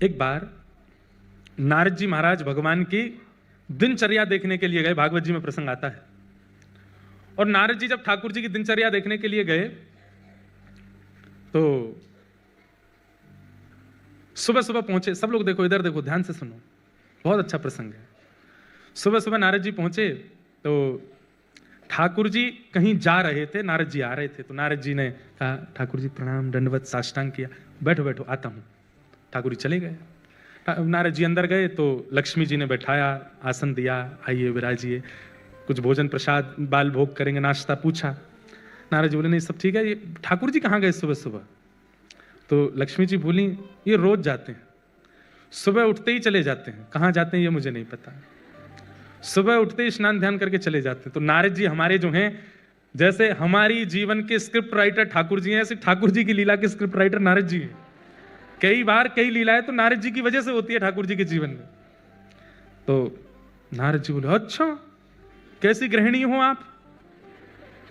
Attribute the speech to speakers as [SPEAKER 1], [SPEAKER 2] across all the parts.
[SPEAKER 1] एक बार नारद जी महाराज भगवान की दिनचर्या देखने के लिए गए। भागवत जी में प्रसंग आता है। और नारद जी जब ठाकुर जी की दिनचर्या देखने के लिए गए तो सुबह सुबह पहुंचे। सब लोग देखो, इधर देखो, ध्यान से सुनो, बहुत अच्छा प्रसंग है। सुबह सुबह नारद जी पहुंचे तो ठाकुर जी कहीं जा रहे थे, नारद जी आ रहे थे। तो नारद जी ने कहा, ठाकुर जी प्रणाम, दंडवत, साष्टांग किया। बैठो बैठो, आता हूं। ठाकुर जी चले गए। नारद जी अंदर गए तो लक्ष्मी जी ने बैठाया, आसन दिया, आइए विराजिए, कुछ भोजन प्रसाद बाल भोग करेंगे, नाश्ता पूछा। नारद जी बोले नहीं सब ठीक है। ये ठाकुर जी कहाँ गए सुबह सुबह? तो लक्ष्मी जी बोली ये रोज जाते हैं, सुबह उठते ही चले जाते हैं। कहाँ जाते हैं ये मुझे नहीं पता, सुबह उठते ही स्नान ध्यान करके चले जाते हैं। तो नारद जी हमारे जो हैं, जैसे हमारी जीवन के स्क्रिप्ट राइटर ठाकुर जी हैं, ऐसे ठाकुर जी की लीला के स्क्रिप्ट राइटर नारद जी हैं। कई बार कई लीलाएं तो नारद जी की वजह से होती है ठाकुर जी के जीवन में। तो नारद जी बोले अच्छा कैसी गृहिणी हो आप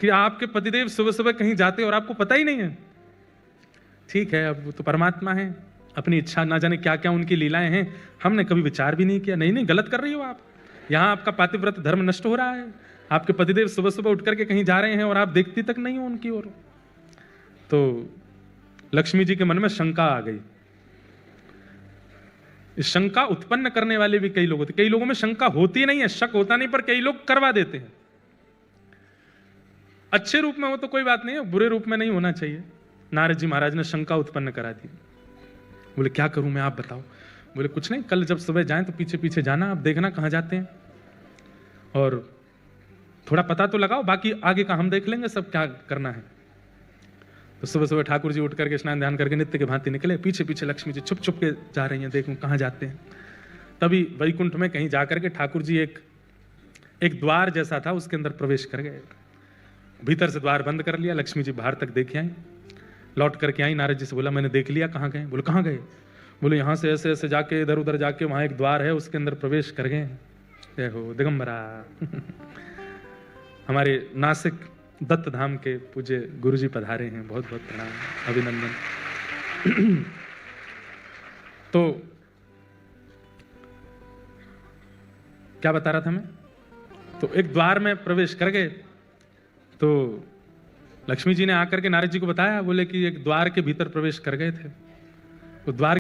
[SPEAKER 1] कि आपके पतिदेव सुबह सुबह कहीं जाते और आपको पता ही नहीं है? ठीक है, अब वो तो परमात्मा है, अपनी इच्छा, ना जाने क्या क्या उनकी लीलाएं हैं, हमने कभी विचार भी नहीं किया। नहीं नहीं, गलत कर रही हो आप, यहाँ आपका पातिव्रत धर्म नष्ट हो रहा है। आपके पतिदेव सुबह सुबह उठ करके कहीं जा रहे हैं और आप देखती तक नहीं हो उनकी ओर। तो लक्ष्मी जी के मन में शंका आ गई। इस शंका उत्पन्न करने वाले भी कई लोग होते। कई लोगों में शंका होती नहीं है, शक होता नहीं, पर कई लोग करवा देते हैं। अच्छे रूप में हो तो कोई बात नहीं है, बुरे रूप में नहीं होना चाहिए। नारद जी महाराज ने शंका उत्पन्न करा दी। बोले क्या करूं मैं, आप बताओ। बोले कुछ नहीं, कल जब सुबह जाएं तो पीछे पीछे जाना, आप देखना कहां जाते हैं और थोड़ा पता तो लगाओ, बाकी आगे का हम देख लेंगे, सब क्या करना है। तो सुबह सुबह ठाकुर जी उठ करके स्नान ध्यान करके नित्य के भांति निकले। पीछे पीछे लक्ष्मी जी छुप छुप के जा रही हैं, देखूं कहां जाते हैं। तभी वैकुंठ में कहीं जाकर के ठाकुर जी एक द्वार जैसा था उसके अंदर प्रवेश कर गए। भीतर से द्वार बंद कर लिया। लक्ष्मी जी बाहर तक देख आई, लौट करके आई। नारद जी से बोला मैंने देख लिया, कहाँ गए? बोले कहाँ गए? बोले यहाँ से ऐसे ऐसे जाके इधर उधर जाके वहां एक द्वार है, उसके अंदर प्रवेश कर गए। जय हो दिगंबरा। हमारे नासिक दत्त धाम के पूज्य गुरु जी पधारे हैं, बहुत बहुत प्रणाम, अभिनंदन। तो क्या बता रहा था मैं? तो एक द्वार में प्रवेश कर गए। तो लक्ष्मी जी ने आकर के नारद जी को बताया, बोले कि एक द्वार के भीतर प्रवेश कर गए थे। तो द्वार